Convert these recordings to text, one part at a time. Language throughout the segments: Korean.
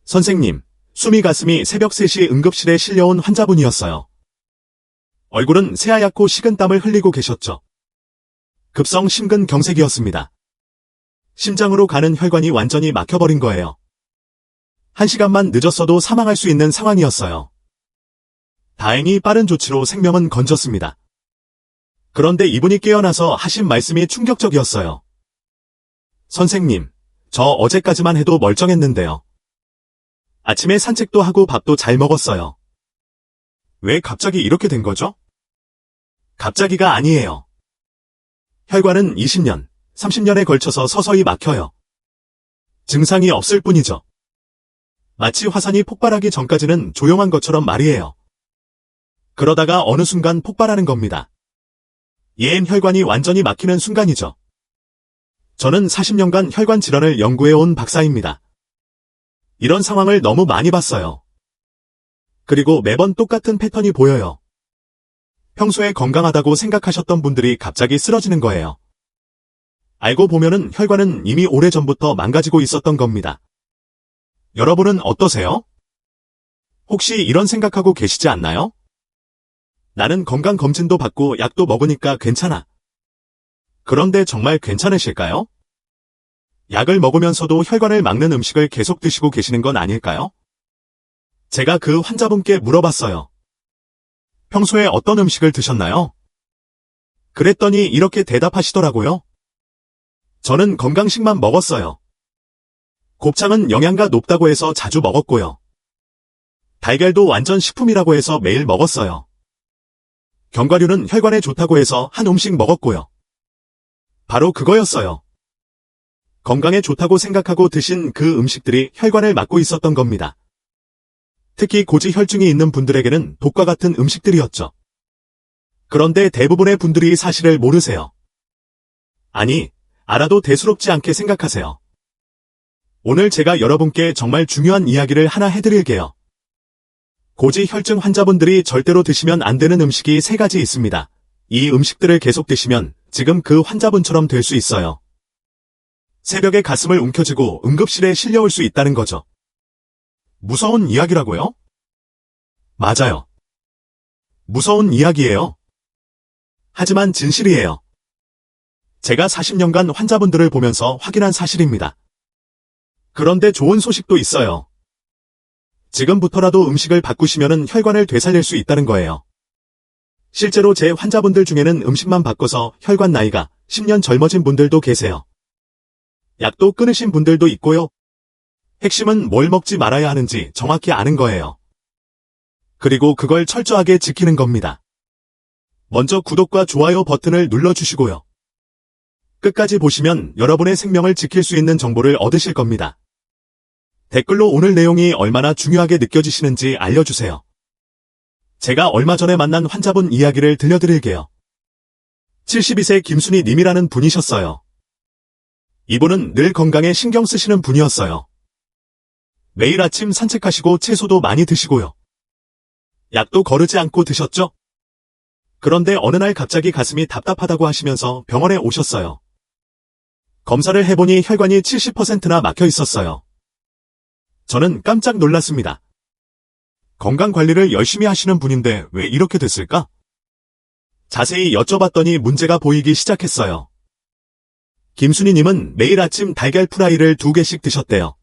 선생님, 숨이 가슴이 새벽 3시 응급실에 실려온 환자분이었어요. 얼굴은 새하얗고 식은 땀을 흘리고 계셨죠. 급성 심근경색이었습니다. 심장으로 가는 혈관이 완전히 막혀버린 거예요. 1시간만 늦었어도 사망할 수 있는 상황이었어요. 다행히 빠른 조치로 생명은 건졌습니다. 그런데 이분이 깨어나서 하신 말씀이 충격적이었어요. 선생님, 저 어제까지만 해도 멀쩡했는데요. 아침에 산책도 하고 밥도 잘 먹었어요. 왜 갑자기 이렇게 된 거죠? 갑자기가 아니에요. 혈관은 20년, 30년에 걸쳐서 서서히 막혀요. 증상이 없을 뿐이죠. 마치 화산이 폭발하기 전까지는 조용한 것처럼 말이에요. 그러다가 어느 순간 폭발하는 겁니다. 얘는 혈관이 완전히 막히는 순간이죠. 저는 40년간 혈관 질환을 연구해온 박사입니다. 이런 상황을 너무 많이 봤어요. 그리고 매번 똑같은 패턴이 보여요. 평소에 건강하다고 생각하셨던 분들이 갑자기 쓰러지는 거예요. 알고 보면은 혈관은 이미 오래전부터 망가지고 있었던 겁니다. 여러분은 어떠세요? 혹시 이런 생각하고 계시지 않나요? 나는 건강검진도 받고 약도 먹으니까 괜찮아. 그런데 정말 괜찮으실까요? 약을 먹으면서도 혈관을 막는 음식을 계속 드시고 계시는 건 아닐까요? 제가 그 환자분께 물어봤어요. 평소에 어떤 음식을 드셨나요? 그랬더니 이렇게 대답하시더라고요. 저는 건강식만 먹었어요. 곱창은 영양가 높다고 해서 자주 먹었고요. 달걀도 완전 식품이라고 해서 매일 먹었어요. 견과류는 혈관에 좋다고 해서 한 음식 먹었고요. 바로 그거였어요. 건강에 좋다고 생각하고 드신 그 음식들이 혈관을 막고 있었던 겁니다. 특히 고지혈증이 있는 분들에게는 독과 같은 음식들이었죠. 그런데 대부분의 분들이 사실을 모르세요. 아니, 알아도 대수롭지 않게 생각하세요. 오늘 제가 여러분께 정말 중요한 이야기를 하나 해드릴게요. 고지혈증 환자분들이 절대로 드시면 안 되는 음식이 3가지 있습니다. 이 음식들을 계속 드시면 지금 그 환자분처럼 될 수 있어요. 새벽에 가슴을 움켜쥐고 응급실에 실려올 수 있다는 거죠. 무서운 이야기라고요? 맞아요. 무서운 이야기예요. 하지만 진실이에요. 제가 40년간 환자분들을 보면서 확인한 사실입니다. 그런데 좋은 소식도 있어요. 지금부터라도 음식을 바꾸시면 혈관을 되살릴 수 있다는 거예요. 실제로 제 환자분들 중에는 음식만 바꿔서 혈관 나이가 10년 젊어진 분들도 계세요. 약도 끊으신 분들도 있고요. 핵심은 뭘 먹지 말아야 하는지 정확히 아는 거예요. 그리고 그걸 철저하게 지키는 겁니다. 먼저 구독과 좋아요 버튼을 눌러주시고요. 끝까지 보시면 여러분의 생명을 지킬 수 있는 정보를 얻으실 겁니다. 댓글로 오늘 내용이 얼마나 중요하게 느껴지시는지 알려주세요. 제가 얼마 전에 만난 환자분 이야기를 들려드릴게요. 72세 김순희 님이라는 분이셨어요. 이분은 늘 건강에 신경 쓰시는 분이었어요. 매일 아침 산책하시고 채소도 많이 드시고요. 약도 거르지 않고 드셨죠? 그런데 어느 날 갑자기 가슴이 답답하다고 하시면서 병원에 오셨어요. 검사를 해보니 혈관이 70%나 막혀 있었어요. 저는 깜짝 놀랐습니다. 건강관리를 열심히 하시는 분인데 왜 이렇게 됐을까? 자세히 여쭤봤더니 문제가 보이기 시작했어요. 김순희님은 매일 아침 달걀 프라이를 2개씩 드셨대요.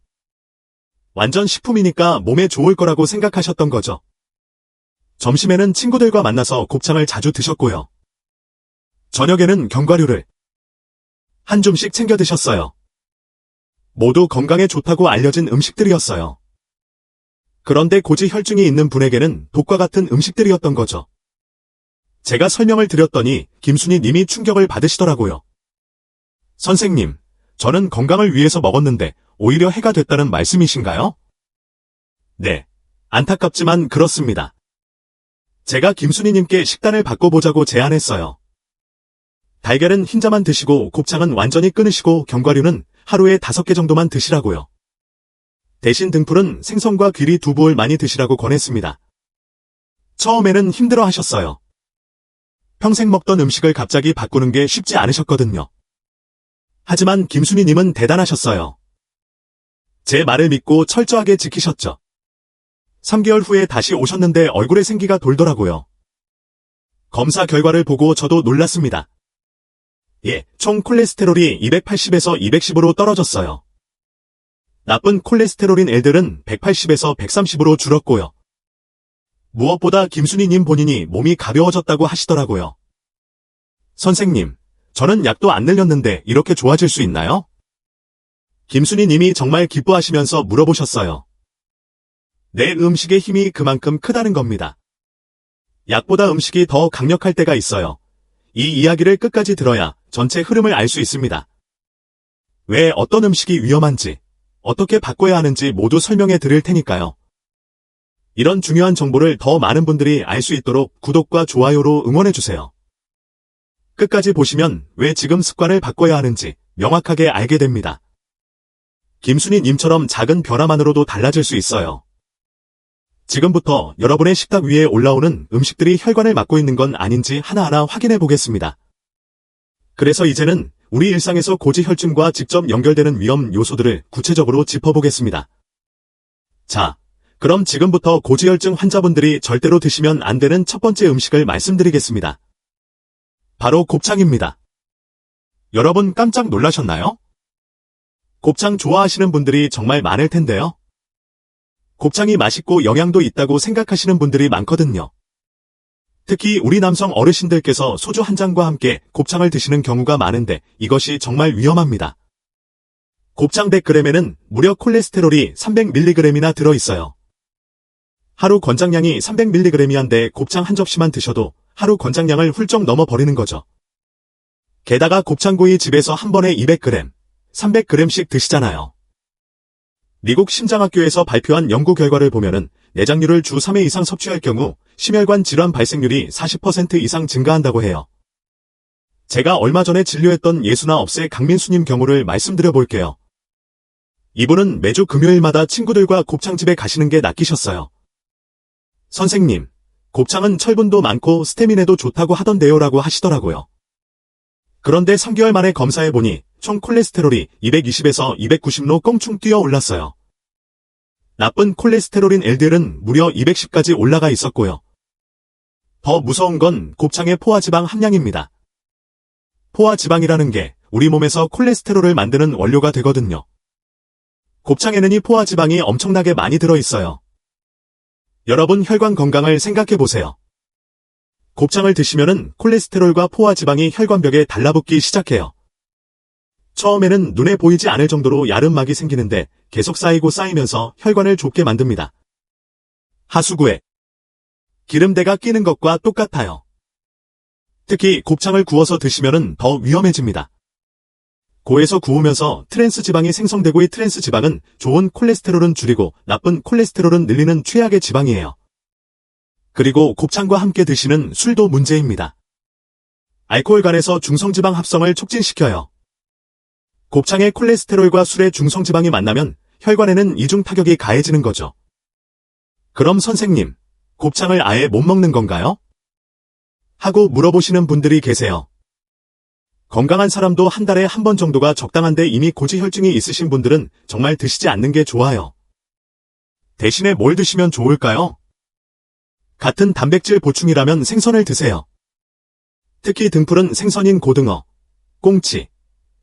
완전 식품이니까 몸에 좋을 거라고 생각하셨던 거죠. 점심에는 친구들과 만나서 곱창을 자주 드셨고요. 저녁에는 견과류를 한 줌씩 챙겨 드셨어요. 모두 건강에 좋다고 알려진 음식들이었어요. 그런데 고지혈증이 있는 분에게는 독과 같은 음식들이었던 거죠. 제가 설명을 드렸더니 김순희 님이 충격을 받으시더라고요. 선생님, 저는 건강을 위해서 먹었는데 오히려 해가 됐다는 말씀이신가요? 네, 안타깝지만 그렇습니다. 제가 김순희님께 식단을 바꿔보자고 제안했어요. 달걀은 흰자만 드시고 곱창은 완전히 끊으시고 견과류는 하루에 5개 정도만 드시라고요. 대신 등푸른 생선과 귀리, 두부를 많이 드시라고 권했습니다. 처음에는 힘들어 하셨어요. 평생 먹던 음식을 갑자기 바꾸는 게 쉽지 않으셨거든요. 하지만 김순희님은 대단하셨어요. 제 말을 믿고 철저하게 지키셨죠. 3개월 후에 다시 오셨는데 얼굴에 생기가 돌더라고요. 검사 결과를 보고 저도 놀랐습니다. 예, 총 콜레스테롤이 280에서 210으로 떨어졌어요. 나쁜 콜레스테롤인 L들은 180에서 130으로 줄었고요. 무엇보다 김순희님 본인이 몸이 가벼워졌다고 하시더라고요. 선생님, 저는 약도 안 늘렸는데 이렇게 좋아질 수 있나요? 김순희님이 정말 기뻐하시면서 물어보셨어요. 내 음식의 힘이 그만큼 크다는 겁니다. 약보다 음식이 더 강력할 때가 있어요. 이 이야기를 끝까지 들어야 전체 흐름을 알 수 있습니다. 왜 어떤 음식이 위험한지, 어떻게 바꿔야 하는지 모두 설명해 드릴 테니까요. 이런 중요한 정보를 더 많은 분들이 알 수 있도록 구독과 좋아요로 응원해주세요. 끝까지 보시면 왜 지금 습관을 바꿔야 하는지 명확하게 알게 됩니다. 김순희님처럼 작은 변화만으로도 달라질 수 있어요. 지금부터 여러분의 식탁 위에 올라오는 음식들이 혈관을 막고 있는 건 아닌지 하나하나 확인해 보겠습니다. 그래서 이제는 우리 일상에서 고지혈증과 직접 연결되는 위험 요소들을 구체적으로 짚어보겠습니다. 자, 그럼 지금부터 고지혈증 환자분들이 절대로 드시면 안 되는 첫 번째 음식을 말씀드리겠습니다. 바로 곱창입니다. 여러분 깜짝 놀라셨나요? 곱창 좋아하시는 분들이 정말 많을 텐데요. 곱창이 맛있고 영양도 있다고 생각하시는 분들이 많거든요. 특히 우리 남성 어르신들께서 소주 한 잔과 함께 곱창을 드시는 경우가 많은데 이것이 정말 위험합니다. 곱창 100g에는 무려 콜레스테롤이 300mg이나 들어있어요. 하루 권장량이 300mg이한데 곱창 한 접시만 드셔도 하루 권장량을 훌쩍 넘어버리는 거죠. 게다가 곱창구이 집에서 한 번에 200g, 300g씩 드시잖아요. 미국 심장학교에서 발표한 연구 결과를 보면은 내장류를 주 3회 이상 섭취할 경우 심혈관 질환 발생률이 40% 이상 증가한다고 해요. 제가 얼마 전에 진료했던 예수나 업세 강민수님 경우를 말씀드려 볼게요. 이분은 매주 금요일마다 친구들과 곱창집에 가시는 게 낚이셨어요. 선생님, 곱창은 철분도 많고 스태미나도 좋다고 하던데요라고 하시더라고요. 그런데 3개월 만에 검사해보니 총 콜레스테롤이 220에서 290로 껑충 뛰어 올랐어요. 나쁜 콜레스테롤인 LDL은 무려 210까지 올라가 있었고요. 더 무서운 건 곱창의 포화지방 함량입니다. 포화지방이라는 게 우리 몸에서 콜레스테롤을 만드는 원료가 되거든요. 곱창에는 이 포화지방이 엄청나게 많이 들어있어요. 여러분 혈관 건강을 생각해보세요. 곱창을 드시면은 콜레스테롤과 포화지방이 혈관벽에 달라붙기 시작해요. 처음에는 눈에 보이지 않을 정도로 야름막이 생기는데 계속 쌓이고 쌓이면서 혈관을 좁게 만듭니다. 하수구에 기름때가 끼는 것과 똑같아요. 특히 곱창을 구워서 드시면은 더 위험해집니다. 고에서 구우면서 트랜스 지방이 생성되고 이 트랜스 지방은 좋은 콜레스테롤은 줄이고 나쁜 콜레스테롤은 늘리는 최악의 지방이에요. 그리고 곱창과 함께 드시는 술도 문제입니다. 알코올간에서 중성지방 합성을 촉진시켜요. 곱창의 콜레스테롤과 술의 중성지방이 만나면 혈관에는 이중 타격이 가해지는 거죠. 그럼 선생님, 곱창을 아예 못 먹는 건가요? 하고 물어보시는 분들이 계세요. 건강한 사람도 한 달에 한 번 정도가 적당한데 이미 고지혈증이 있으신 분들은 정말 드시지 않는 게 좋아요. 대신에 뭘 드시면 좋을까요? 같은 단백질 보충이라면 생선을 드세요. 특히 등푸른 생선인 고등어, 꽁치,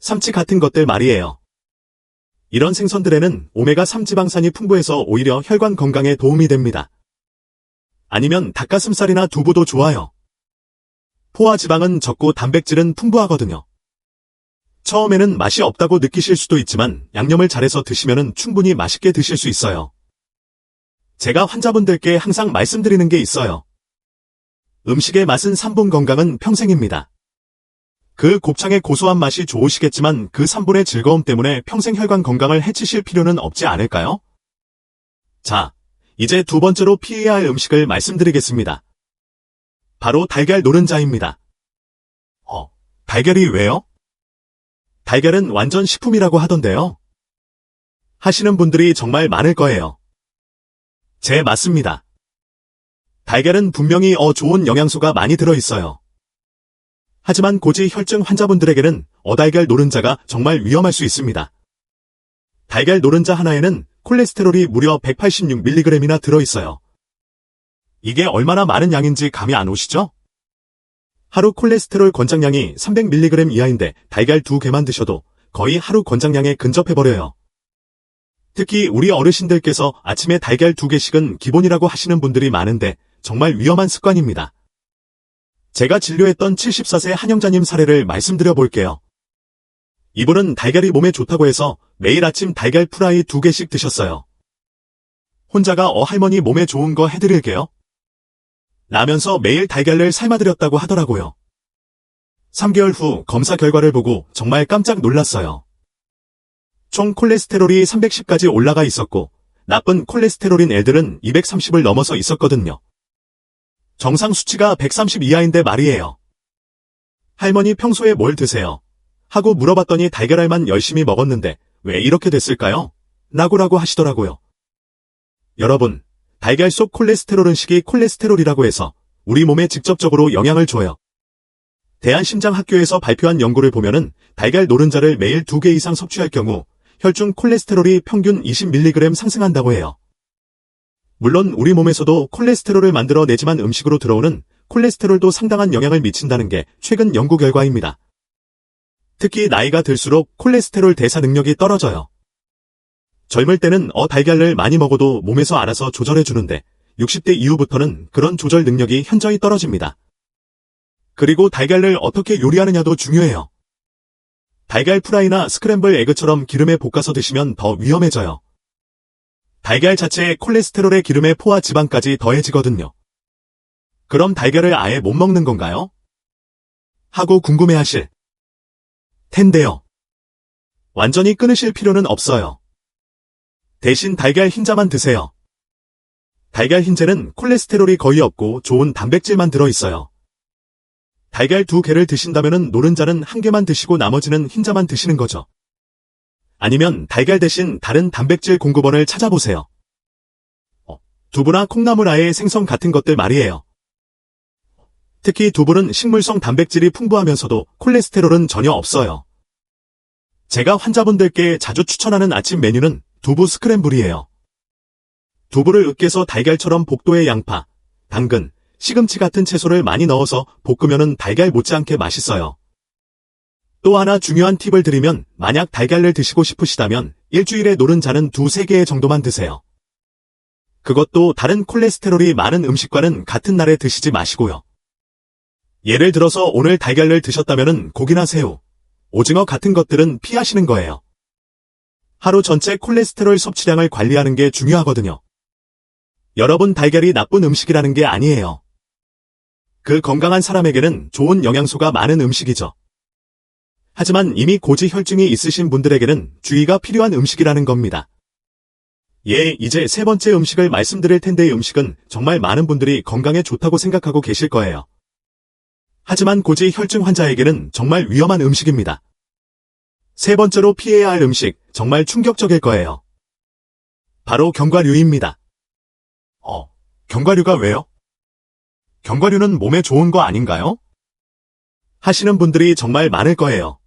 삼치 같은 것들 말이에요. 이런 생선들에는 오메가3 지방산이 풍부해서 오히려 혈관 건강에 도움이 됩니다. 아니면 닭가슴살이나 두부도 좋아요. 포화지방은 적고 단백질은 풍부하거든요. 처음에는 맛이 없다고 느끼실 수도 있지만 양념을 잘해서 드시면 충분히 맛있게 드실 수 있어요. 제가 환자분들께 항상 말씀드리는 게 있어요. 음식의 맛은 3분 건강은 평생입니다. 그 곱창의 고소한 맛이 좋으시겠지만 그 3분의 즐거움 때문에 평생 혈관 건강을 해치실 필요는 없지 않을까요? 자, 이제 두 번째로 피해야 할 음식을 말씀드리겠습니다. 바로 달걀 노른자입니다. 달걀이 왜요? 달걀은 완전 식품이라고 하던데요. 하시는 분들이 정말 많을 거예요. 맞습니다. 달걀은 분명히 좋은 영양소가 많이 들어있어요. 하지만 고지혈증 환자분들에게는 어달걀 노른자가 정말 위험할 수 있습니다. 달걀 노른자 하나에는 콜레스테롤이 무려 186mg이나 들어있어요. 이게 얼마나 많은 양인지 감이 안 오시죠? 하루 콜레스테롤 권장량이 300mg 이하인데 달걀 2개만 드셔도 거의 하루 권장량에 근접해버려요. 특히 우리 어르신들께서 아침에 달걀 2개씩은 기본이라고 하시는 분들이 많은데 정말 위험한 습관입니다. 제가 진료했던 74세 한영자님 사례를 말씀드려 볼게요. 이분은 달걀이 몸에 좋다고 해서 매일 아침 달걀 프라이 2개씩 드셨어요. 혼자가 할머니 몸에 좋은 거 해드릴게요 라면서 매일 달걀을 삶아드렸다고 하더라고요. 3개월 후 검사 결과를 보고 정말 깜짝 놀랐어요. 총 콜레스테롤이 310까지 올라가 있었고 나쁜 콜레스테롤인 애들은 230을 넘어서 있었거든요. 정상 수치가 130 이하인데 말이에요. 할머니 평소에 뭘 드세요? 하고 물어봤더니 달걀알만 열심히 먹었는데 왜 이렇게 됐을까요? 라고 하시더라고요. 여러분, 달걀 속 콜레스테롤은 식이 콜레스테롤이라고 해서 우리 몸에 직접적으로 영향을 줘요. 대한심장학교에서 발표한 연구를 보면은 달걀 노른자를 매일 2개 이상 섭취할 경우 혈중 콜레스테롤이 평균 20mg 상승한다고 해요. 물론 우리 몸에서도 콜레스테롤을 만들어내지만 음식으로 들어오는 콜레스테롤도 상당한 영향을 미친다는 게 최근 연구 결과입니다. 특히 나이가 들수록 콜레스테롤 대사 능력이 떨어져요. 젊을 때는 달걀을 많이 먹어도 몸에서 알아서 조절해주는데 60대 이후부터는 그런 조절 능력이 현저히 떨어집니다. 그리고 달걀을 어떻게 요리하느냐도 중요해요. 달걀 프라이나 스크램블 에그처럼 기름에 볶아서 드시면 더 위험해져요. 달걀 자체에 콜레스테롤의 기름에 포화 지방까지 더해지거든요. 그럼 달걀을 아예 못 먹는 건가요? 하고 궁금해하실 텐데요. 완전히 끊으실 필요는 없어요. 대신 달걀 흰자만 드세요. 달걀 흰자는 콜레스테롤이 거의 없고 좋은 단백질만 들어있어요. 달걀 2개를 드신다면 노른자는 1개만 드시고 나머지는 흰자만 드시는 거죠. 아니면 달걀 대신 다른 단백질 공급원을 찾아보세요. 두부나 콩나물아예 생선 같은 것들 말이에요. 특히 두부는 식물성 단백질이 풍부하면서도 콜레스테롤은 전혀 없어요. 제가 환자분들께 자주 추천하는 아침 메뉴는 두부 스크램블이에요. 두부를 으깨서 달걀처럼 복도에 양파, 당근, 시금치 같은 채소를 많이 넣어서 볶으면은 달걀 못지않게 맛있어요. 또 하나 중요한 팁을 드리면 만약 달걀을 드시고 싶으시다면 일주일에 노른자는 2-3개 정도만 드세요. 그것도 다른 콜레스테롤이 많은 음식과는 같은 날에 드시지 마시고요. 예를 들어서 오늘 달걀을 드셨다면은 고기나 새우, 오징어 같은 것들은 피하시는 거예요. 하루 전체 콜레스테롤 섭취량을 관리하는 게 중요하거든요. 여러분 달걀이 나쁜 음식이라는 게 아니에요. 그 건강한 사람에게는 좋은 영양소가 많은 음식이죠. 하지만 이미 고지 혈증이 있으신 분들에게는 주의가 필요한 음식이라는 겁니다. 이제 3번째 음식을 말씀드릴 텐데 이 음식은 정말 많은 분들이 건강에 좋다고 생각하고 계실 거예요. 하지만 고지 혈증 환자에게는 정말 위험한 음식입니다. 3번째로 피해야 할 음식, 정말 충격적일 거예요. 바로 견과류입니다. 견과류가 왜요? 견과류는 몸에 좋은 거 아닌가요? 하시는 분들이 정말 많을 거예요.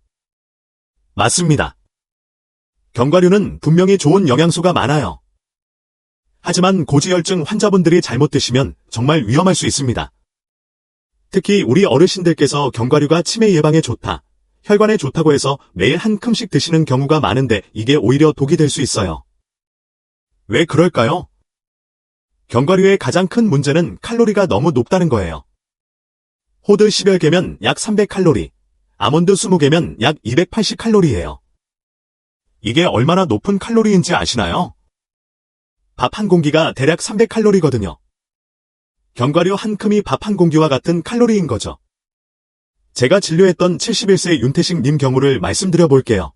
맞습니다. 견과류는 분명히 좋은 영양소가 많아요. 하지만 고지혈증 환자분들이 잘못 드시면 정말 위험할 수 있습니다. 특히 우리 어르신들께서 견과류가 치매 예방에 좋다, 혈관에 좋다고 해서 매일 한 큼씩 드시는 경우가 많은데 이게 오히려 독이 될 수 있어요. 왜 그럴까요? 견과류의 가장 큰 문제는 칼로리가 너무 높다는 거예요. 호두 10여 개면 약 300칼로리, 아몬드 20개면 약 280칼로리예요. 이게 얼마나 높은 칼로리인지 아시나요? 밥 한 공기가 대략 300칼로리거든요. 견과류 한 큼이 밥 한 공기와 같은 칼로리인 거죠. 제가 진료했던 71세 윤태식 님 경우를 말씀드려 볼게요.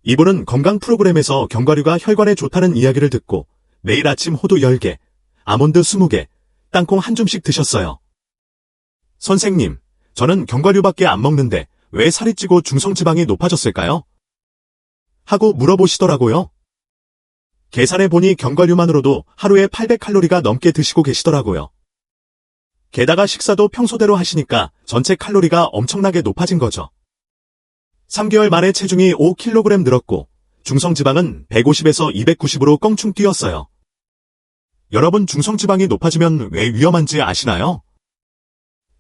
이분은 건강 프로그램에서 견과류가 혈관에 좋다는 이야기를 듣고 매일 아침 호두 10개, 아몬드 20개, 땅콩 한 줌씩 드셨어요. 선생님, 저는 견과류밖에 안 먹는데 왜 살이 찌고 중성지방이 높아졌을까요? 하고 물어보시더라고요. 계산해보니 견과류만으로도 하루에 800칼로리가 넘게 드시고 계시더라고요. 게다가 식사도 평소대로 하시니까 전체 칼로리가 엄청나게 높아진 거죠. 3개월 만에 체중이 5kg 늘었고 중성지방은 150에서 290으로 껑충 뛰었어요. 여러분, 중성지방이 높아지면 왜 위험한지 아시나요?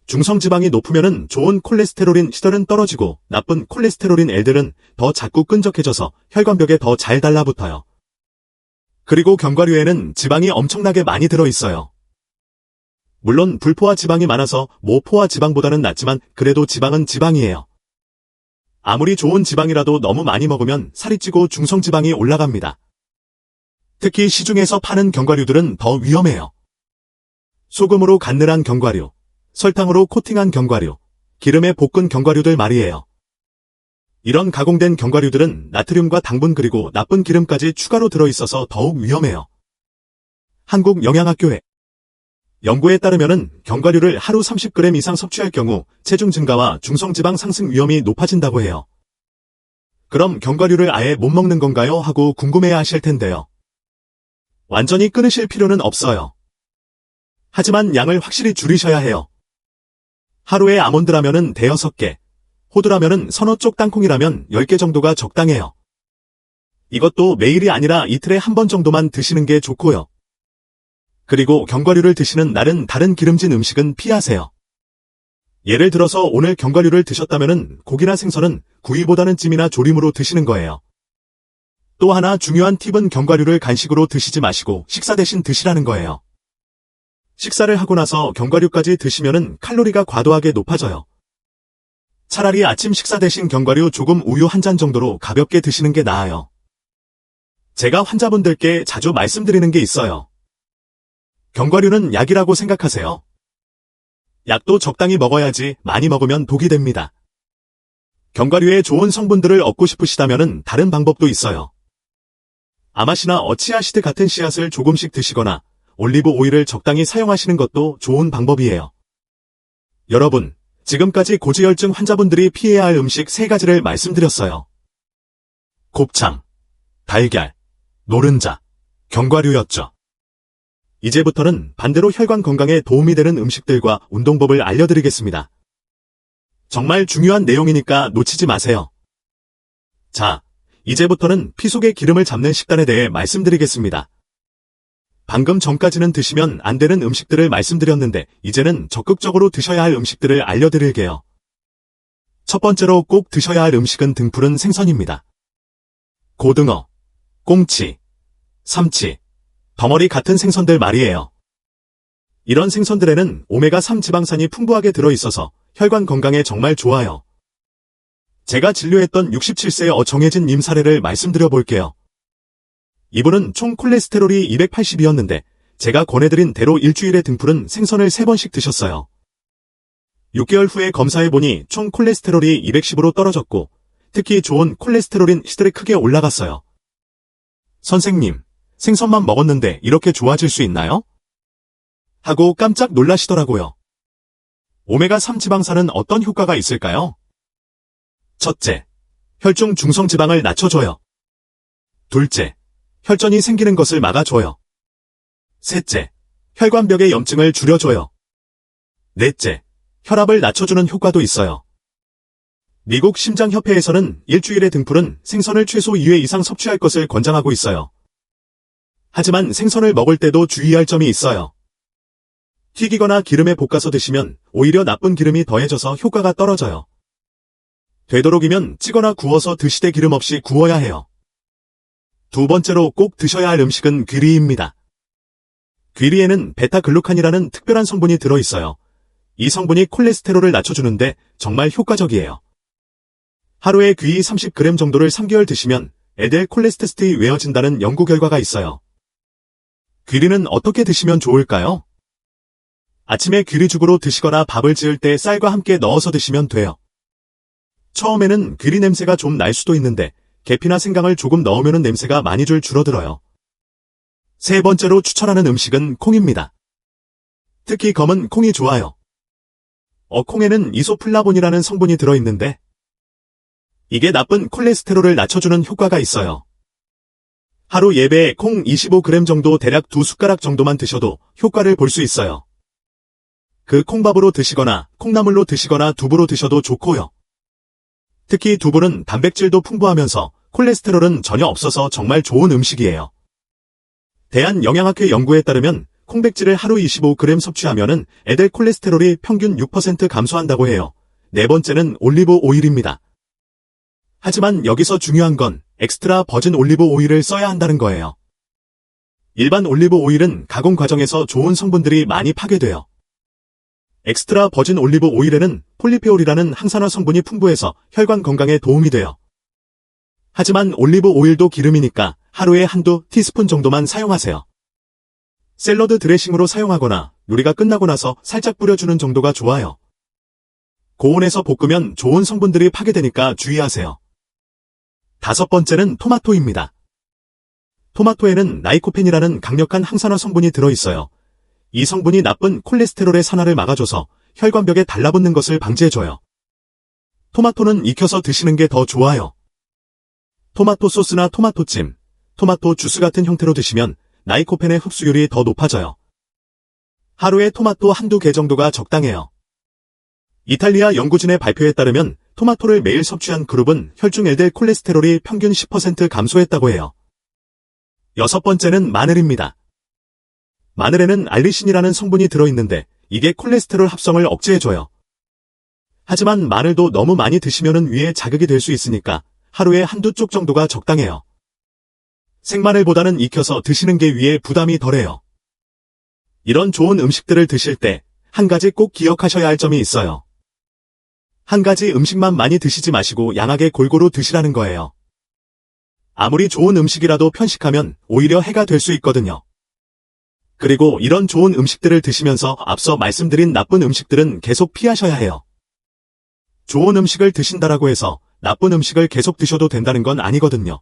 중성지방이 높으면 좋은 콜레스테롤인 HDL은 떨어지고 나쁜 콜레스테롤인 LDL은 더 자꾸 끈적해져서 혈관벽에 더 잘 달라붙어요. 그리고 견과류에는 지방이 엄청나게 많이 들어있어요. 물론 불포화 지방이 많아서 모포화 지방보다는 낫지만 그래도 지방은 지방이에요. 아무리 좋은 지방이라도 너무 많이 먹으면 살이 찌고 중성지방이 올라갑니다. 특히 시중에서 파는 견과류들은 더 위험해요. 소금으로 간늘한 견과류, 설탕으로 코팅한 견과류, 기름에 볶은 견과류들 말이에요. 이런 가공된 견과류들은 나트륨과 당분 그리고 나쁜 기름까지 추가로 들어있어서 더욱 위험해요. 한국영양학교회 연구에 따르면 견과류를 하루 30g 이상 섭취할 경우 체중 증가와 중성지방 상승 위험이 높아진다고 해요. 그럼 견과류를 아예 못 먹는 건가요? 하고 궁금해 하실 텐데요. 완전히 끊으실 필요는 없어요. 하지만 양을 확실히 줄이셔야 해요. 하루에 아몬드라면은 대여섯 개, 호두라면은 서너 쪽, 땅콩이라면 10개 정도가 적당해요. 이것도 매일이 아니라 이틀에 한 번 정도만 드시는 게 좋고요. 그리고 견과류를 드시는 날은 다른 기름진 음식은 피하세요. 예를 들어서 오늘 견과류를 드셨다면은 고기나 생선은 구이보다는 찜이나 조림으로 드시는 거예요. 또 하나 중요한 팁은 견과류를 간식으로 드시지 마시고 식사 대신 드시라는 거예요. 식사를 하고 나서 견과류까지 드시면은 칼로리가 과도하게 높아져요. 차라리 아침 식사 대신 견과류 조금 우유 한 잔 정도로 가볍게 드시는 게 나아요. 제가 환자분들께 자주 말씀드리는 게 있어요. 견과류는 약이라고 생각하세요. 약도 적당히 먹어야지 많이 먹으면 독이 됩니다. 견과류의 좋은 성분들을 얻고 싶으시다면 다른 방법도 있어요. 아마시나 어치아시드 같은 씨앗을 조금씩 드시거나 올리브 오일을 적당히 사용하시는 것도 좋은 방법이에요. 여러분, 지금까지 고지혈증 환자분들이 피해야 할 음식 3가지를 말씀드렸어요. 곱창, 달걀, 노른자, 견과류였죠. 이제부터는 반대로 혈관 건강에 도움이 되는 음식들과 운동법을 알려드리겠습니다. 정말 중요한 내용이니까 놓치지 마세요. 자, 이제부터는 피 속의 기름을 잡는 식단에 대해 말씀드리겠습니다. 방금 전까지는 드시면 안 되는 음식들을 말씀드렸는데 이제는 적극적으로 드셔야 할 음식들을 알려드릴게요. 첫 번째로 꼭 드셔야 할 음식은 등푸른 생선입니다. 고등어, 꽁치, 삼치, 덩어리 같은 생선들 말이에요. 이런 생선들에는 오메가3 지방산이 풍부하게 들어있어서 혈관 건강에 정말 좋아요. 제가 진료했던 67세 정혜진 님 사례를 말씀드려 볼게요. 이분은 총 콜레스테롤이 280이었는데 제가 권해드린 대로 일주일에 등푸른 생선을 3번씩 드셨어요. 6개월 후에 검사해보니 총 콜레스테롤이 210으로 떨어졌고 특히 좋은 콜레스테롤인 HDL이 크게 올라갔어요. 선생님, 생선만 먹었는데 이렇게 좋아질 수 있나요? 하고 깜짝 놀라시더라고요. 오메가3 지방산은 어떤 효과가 있을까요? 첫째, 혈중 중성지방을 낮춰줘요. 둘째, 혈전이 생기는 것을 막아줘요. 셋째, 혈관벽의 염증을 줄여줘요. 넷째, 혈압을 낮춰주는 효과도 있어요. 미국 심장협회에서는 일주일에 등푸른 생선을 최소 2회 이상 섭취할 것을 권장하고 있어요. 하지만 생선을 먹을 때도 주의할 점이 있어요. 튀기거나 기름에 볶아서 드시면 오히려 나쁜 기름이 더해져서 효과가 떨어져요. 되도록이면 찌거나 구워서 드시되 기름 없이 구워야 해요. 두 번째로 꼭 드셔야 할 음식은 귀리입니다. 귀리에는 베타글루칸이라는 특별한 성분이 들어있어요. 이 성분이 콜레스테롤을 낮춰주는데 정말 효과적이에요. 하루에 귀리 30g 정도를 3개월 드시면 LDL 콜레스테롤이 외워진다는 연구 결과가 있어요. 귀리는 어떻게 드시면 좋을까요? 아침에 귀리죽으로 드시거나 밥을 지을 때 쌀과 함께 넣어서 드시면 돼요. 처음에는 귀리 냄새가 좀 날 수도 있는데 계피나 생강을 조금 넣으면 냄새가 많이 줄어들어요. 세 번째로 추천하는 음식은 콩입니다. 특히 검은 콩이 좋아요. 콩에는 이소플라본이라는 성분이 들어있는데 이게 나쁜 콜레스테롤을 낮춰주는 효과가 있어요. 하루 예배에 콩 25g 정도 대략 2숟가락 정도만 드셔도 효과를 볼 수 있어요. 그 콩밥으로 드시거나 콩나물로 드시거나 두부로 드셔도 좋고요. 특히 두부는 단백질도 풍부하면서 콜레스테롤은 전혀 없어서 정말 좋은 음식이에요. 대한영양학회 연구에 따르면 콩백지를 하루 25g 섭취하면은 LDL 콜레스테롤이 평균 6% 감소한다고 해요. 네 번째는 올리브 오일입니다. 하지만 여기서 중요한 건 엑스트라 버진 올리브 오일을 써야 한다는 거예요. 일반 올리브 오일은 가공 과정에서 좋은 성분들이 많이 파괴돼요. 엑스트라 버진 올리브 오일에는 폴리페올이라는 항산화 성분이 풍부해서 혈관 건강에 도움이 돼요. 하지만 올리브 오일도 기름이니까 하루에 한두 티스푼 정도만 사용하세요. 샐러드 드레싱으로 사용하거나 요리가 끝나고 나서 살짝 뿌려주는 정도가 좋아요. 고온에서 볶으면 좋은 성분들이 파괴되니까 주의하세요. 다섯 번째는 토마토입니다. 토마토에는 라이코펜이라는 강력한 항산화 성분이 들어있어요. 이 성분이 나쁜 콜레스테롤의 산화를 막아줘서 혈관벽에 달라붙는 것을 방지해줘요. 토마토는 익혀서 드시는 게 더 좋아요. 토마토 소스나 토마토찜, 토마토 주스 같은 형태로 드시면 라이코펜의 흡수율이 더 높아져요. 하루에 토마토 한두 개 정도가 적당해요. 이탈리아 연구진의 발표에 따르면 토마토를 매일 섭취한 그룹은 혈중 LDL 콜레스테롤이 평균 10% 감소했다고 해요. 여섯 번째는 마늘입니다. 마늘에는 알리신이라는 성분이 들어있는데 이게 콜레스테롤 합성을 억제해줘요. 하지만 마늘도 너무 많이 드시면 위에 자극이 될 수 있으니까 하루에 한두 쪽 정도가 적당해요. 생마늘보다는 익혀서 드시는 게 위에 부담이 덜해요. 이런 좋은 음식들을 드실 때 한 가지 꼭 기억하셔야 할 점이 있어요. 한 가지 음식만 많이 드시지 마시고 양하게 골고루 드시라는 거예요. 아무리 좋은 음식이라도 편식하면 오히려 해가 될 수 있거든요. 그리고 이런 좋은 음식들을 드시면서 앞서 말씀드린 나쁜 음식들은 계속 피하셔야 해요. 좋은 음식을 드신다라고 해서 나쁜 음식을 계속 드셔도 된다는 건 아니거든요.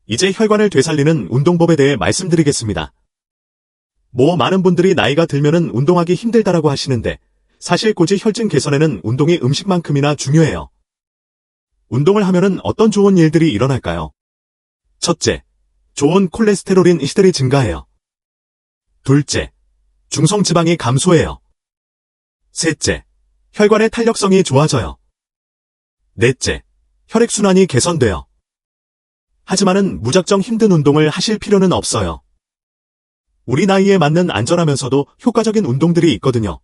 이제 혈관을 되살리는 운동법에 대해 말씀드리겠습니다. 많은 분들이 나이가 들면은 운동하기 힘들다라고 하시는데 사실 고지 혈증 개선에는 운동이 음식만큼이나 중요해요. 운동을 하면은 어떤 좋은 일들이 일어날까요? 첫째, 좋은 콜레스테롤인 시들이 증가해요. 둘째, 중성지방이 감소해요. 셋째, 혈관의 탄력성이 좋아져요. 넷째, 혈액순환이 개선돼요. 하지만은 무작정 힘든 운동을 하실 필요는 없어요. 우리 나이에 맞는 안전하면서도 효과적인 운동들이 있거든요.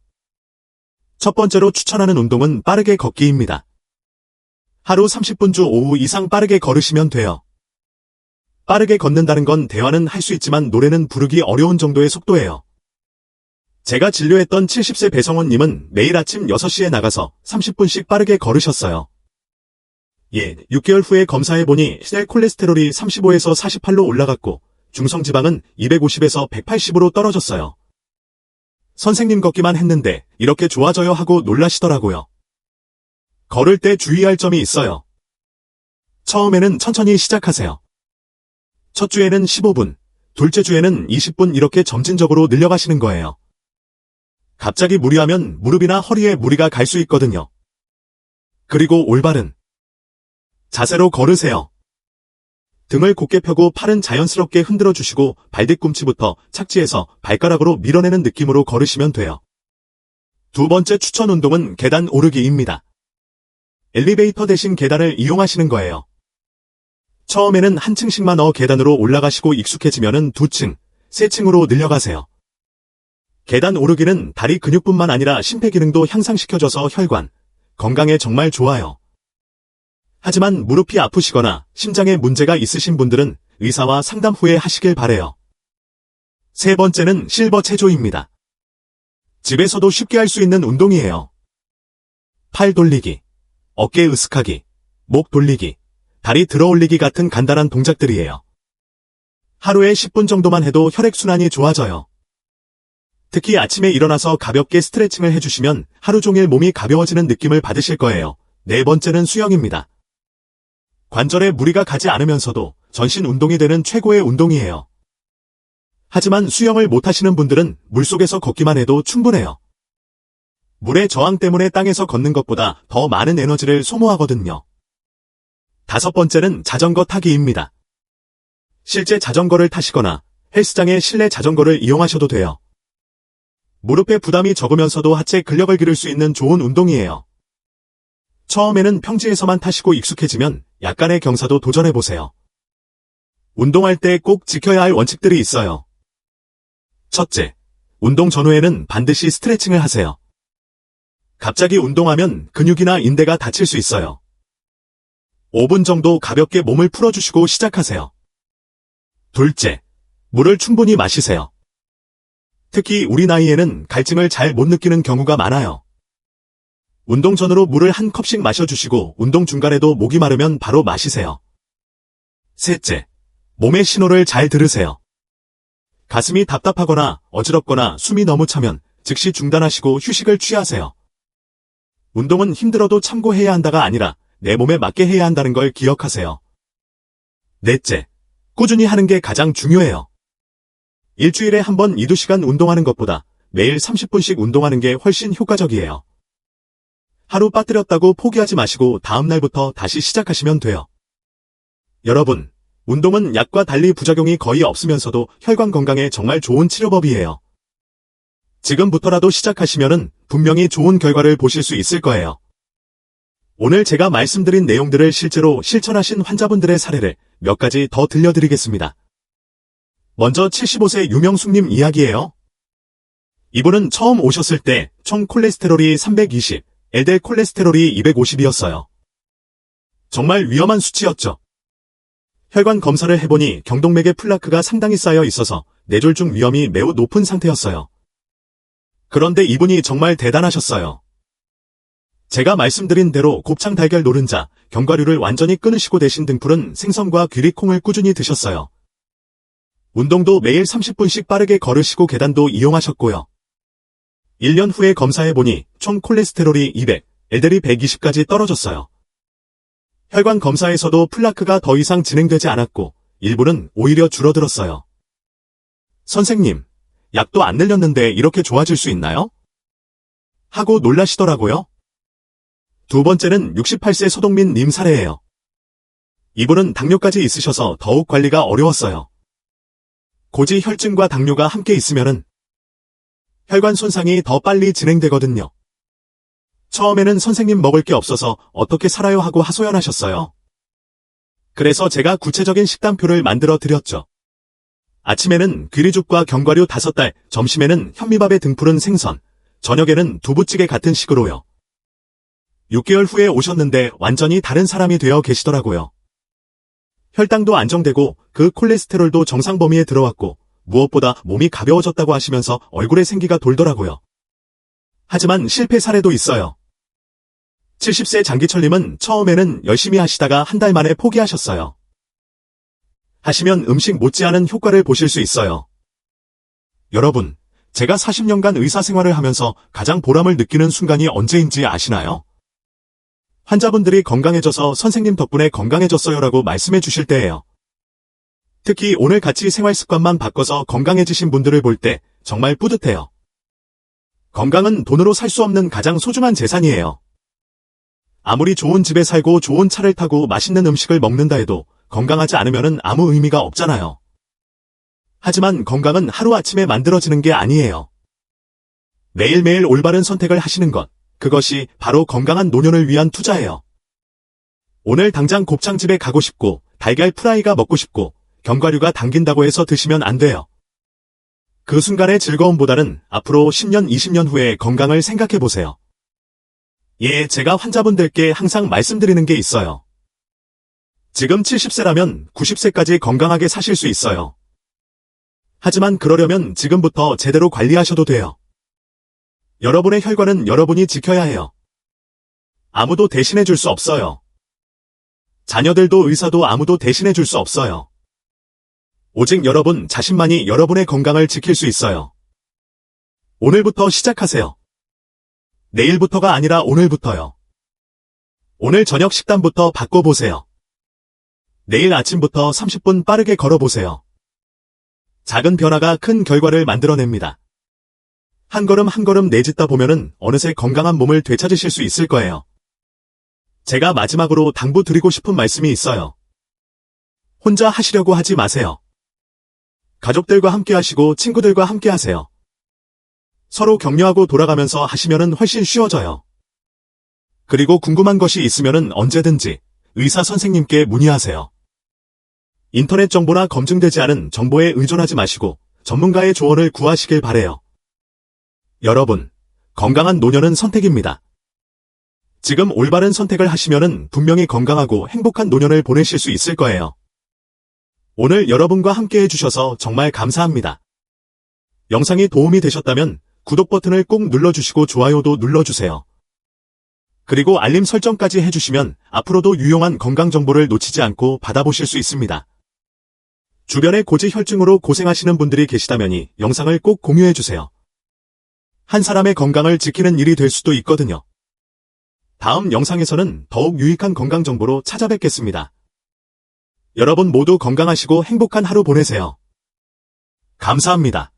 첫 번째로 추천하는 운동은 빠르게 걷기입니다. 하루 30분 주 5후 이상 빠르게 걸으시면 돼요. 빠르게 걷는다는 건 대화는 할 수 있지만 노래는 부르기 어려운 정도의 속도예요. 제가 진료했던 70세 배성원님은 매일 아침 6시에 나가서 30분씩 빠르게 걸으셨어요. 6개월 후에 검사해보니 LDL 콜레스테롤이 35에서 48로 올라갔고 중성지방은 250에서 180으로 떨어졌어요. 선생님 걷기만 했는데 이렇게 좋아져요 하고 놀라시더라고요. 걸을 때 주의할 점이 있어요. 처음에는 천천히 시작하세요. 첫 주에는 15분, 둘째 주에는 20분 이렇게 점진적으로 늘려가시는 거예요. 갑자기 무리하면 무릎이나 허리에 무리가 갈 수 있거든요. 그리고 올바른 자세로 걸으세요. 등을 곧게 펴고 팔은 자연스럽게 흔들어 주시고 발뒤꿈치부터 착지해서 발가락으로 밀어내는 느낌으로 걸으시면 돼요. 두 번째 추천 운동은 계단 오르기입니다. 엘리베이터 대신 계단을 이용하시는 거예요. 처음에는 한 층씩만 계단으로 올라가시고 익숙해지면은 2층, 3층으로 늘려가세요. 계단 오르기는 다리 근육뿐만 아니라 심폐기능도 향상시켜줘서 혈관, 건강에 정말 좋아요. 하지만 무릎이 아프시거나 심장에 문제가 있으신 분들은 의사와 상담 후에 하시길 바래요. 세 번째는 실버 체조입니다. 집에서도 쉽게 할 수 있는 운동이에요. 팔 돌리기, 어깨 으쓱하기, 목 돌리기, 다리 들어 올리기 같은 간단한 동작들이에요. 하루에 10분 정도만 해도 혈액순환이 좋아져요. 특히 아침에 일어나서 가볍게 스트레칭을 해주시면 하루 종일 몸이 가벼워지는 느낌을 받으실 거예요. 네 번째는 수영입니다. 관절에 무리가 가지 않으면서도 전신 운동이 되는 최고의 운동이에요. 하지만 수영을 못하시는 분들은 물속에서 걷기만 해도 충분해요. 물의 저항 때문에 땅에서 걷는 것보다 더 많은 에너지를 소모하거든요. 다섯 번째는 자전거 타기입니다. 실제 자전거를 타시거나 헬스장의 실내 자전거를 이용하셔도 돼요. 무릎에 부담이 적으면서도 하체 근력을 기를 수 있는 좋은 운동이에요. 처음에는 평지에서만 타시고 익숙해지면 약간의 경사도 도전해보세요. 운동할 때 꼭 지켜야 할 원칙들이 있어요. 첫째, 운동 전후에는 반드시 스트레칭을 하세요. 갑자기 운동하면 근육이나 인대가 다칠 수 있어요. 5분 정도 가볍게 몸을 풀어주시고 시작하세요. 둘째, 물을 충분히 마시세요. 특히 우리 나이에는 갈증을 잘 못 느끼는 경우가 많아요. 운동 전으로 물을 한 컵씩 마셔주시고 운동 중간에도 목이 마르면 바로 마시세요. 셋째, 몸의 신호를 잘 들으세요. 가슴이 답답하거나 어지럽거나 숨이 너무 차면 즉시 중단하시고 휴식을 취하세요. 운동은 힘들어도 참고해야 한다가 아니라 내 몸에 맞게 해야 한다는 걸 기억하세요. 넷째, 꾸준히 하는 게 가장 중요해요. 일주일에 한 번 2~2시간 운동하는 것보다 매일 30분씩 운동하는 게 훨씬 효과적이에요. 하루 빠뜨렸다고 포기하지 마시고 다음 날부터 다시 시작하시면 돼요. 여러분, 운동은 약과 달리 부작용이 거의 없으면서도 혈관 건강에 정말 좋은 치료법이에요. 지금부터라도 시작하시면은 분명히 좋은 결과를 보실 수 있을 거예요. 오늘 제가 말씀드린 내용들을 실제로 실천하신 환자분들의 사례를 몇 가지 더 들려드리겠습니다. 먼저 75세 유명숙님 이야기예요. 이분은 처음 오셨을 때 총 콜레스테롤이 320, LDL 콜레스테롤이 250이었어요. 정말 위험한 수치였죠. 혈관 검사를 해보니 경동맥에 플라크가 상당히 쌓여 있어서 뇌졸중 위험이 매우 높은 상태였어요. 그런데 이분이 정말 대단하셨어요. 제가 말씀드린 대로 곱창 달걀 노른자, 견과류를 완전히 끊으시고 대신 등푸른 생선과 귀리콩을 꾸준히 드셨어요. 운동도 매일 30분씩 빠르게 걸으시고 계단도 이용하셨고요. 1년 후에 검사해보니 총 콜레스테롤이 200, LDL이 120까지 떨어졌어요. 혈관 검사에서도 플라크가 더 이상 진행되지 않았고 일부는 오히려 줄어들었어요. 선생님, 약도 안 늘렸는데 이렇게 좋아질 수 있나요? 하고 놀라시더라고요. 두 번째는 68세 서동민 님 사례예요. 이분은 당뇨까지 있으셔서 더욱 관리가 어려웠어요. 고지 혈증과 당뇨가 함께 있으면은 혈관 손상이 더 빨리 진행되거든요. 처음에는 선생님 먹을 게 없어서 어떻게 살아요 하고 하소연하셨어요. 그래서 제가 구체적인 식단표를 만들어 드렸죠. 아침에는 귀리죽과 견과류 5달, 점심에는 현미밥에 등푸른 생선, 저녁에는 두부찌개 같은 식으로요. 6개월 후에 오셨는데 완전히 다른 사람이 되어 계시더라고요. 혈당도 안정되고 그 콜레스테롤도 정상 범위에 들어왔고 무엇보다 몸이 가벼워졌다고 하시면서 얼굴에 생기가 돌더라고요. 하지만 실패 사례도 있어요. 70세 장기철님은 처음에는 열심히 하시다가 한 달 만에 포기하셨어요. 하시면 음식 못지않은 효과를 보실 수 있어요. 여러분, 제가 40년간 의사생활을 하면서 가장 보람을 느끼는 순간이 언제인지 아시나요? 환자분들이 건강해져서 선생님 덕분에 건강해졌어요라고 말씀해 주실 때예요. 특히 오늘 같이 생활 습관만 바꿔서 건강해지신 분들을 볼 때 정말 뿌듯해요. 건강은 돈으로 살 수 없는 가장 소중한 재산이에요. 아무리 좋은 집에 살고 좋은 차를 타고 맛있는 음식을 먹는다 해도 건강하지 않으면 아무 의미가 없잖아요. 하지만 건강은 하루아침에 만들어지는 게 아니에요. 매일매일 올바른 선택을 하시는 것, 그것이 바로 건강한 노년을 위한 투자예요. 오늘 당장 곱창집에 가고 싶고 달걀 프라이가 먹고 싶고 견과류가 당긴다고 해서 드시면 안 돼요. 그 순간의 즐거움보다는 앞으로 10년, 20년 후에 건강을 생각해 보세요. 예, 제가 환자분들께 항상 말씀드리는 게 있어요. 지금 70세라면 90세까지 건강하게 사실 수 있어요. 하지만 그러려면 지금부터 제대로 관리하셔도 돼요. 여러분의 혈관은 여러분이 지켜야 해요. 아무도 대신해 줄 수 없어요. 자녀들도 의사도 아무도 대신해 줄 수 없어요. 오직 여러분 자신만이 여러분의 건강을 지킬 수 있어요. 오늘부터 시작하세요. 내일부터가 아니라 오늘부터요. 오늘 저녁 식단부터 바꿔보세요. 내일 아침부터 30분 빠르게 걸어보세요. 작은 변화가 큰 결과를 만들어냅니다. 한 걸음 한 걸음 내딛다 보면은 어느새 건강한 몸을 되찾으실 수 있을 거예요. 제가 마지막으로 당부드리고 싶은 말씀이 있어요. 혼자 하시려고 하지 마세요. 가족들과 함께 하시고 친구들과 함께 하세요. 서로 격려하고 돌아가면서 하시면은 훨씬 쉬워져요. 그리고 궁금한 것이 있으면은 언제든지 의사 선생님께 문의하세요. 인터넷 정보나 검증되지 않은 정보에 의존하지 마시고 전문가의 조언을 구하시길 바래요. 여러분, 건강한 노년은 선택입니다. 지금 올바른 선택을 하시면은 분명히 건강하고 행복한 노년을 보내실 수 있을 거예요. 오늘 여러분과 함께 해주셔서 정말 감사합니다. 영상이 도움이 되셨다면 구독 버튼을 꼭 눌러주시고 좋아요도 눌러주세요. 그리고 알림 설정까지 해주시면 앞으로도 유용한 건강 정보를 놓치지 않고 받아보실 수 있습니다. 주변에 고지혈증으로 고생하시는 분들이 계시다면 영상을 꼭 공유해주세요. 한 사람의 건강을 지키는 일이 될 수도 있거든요. 다음 영상에서는 더욱 유익한 건강 정보로 찾아뵙겠습니다. 여러분 모두 건강하시고 행복한 하루 보내세요. 감사합니다.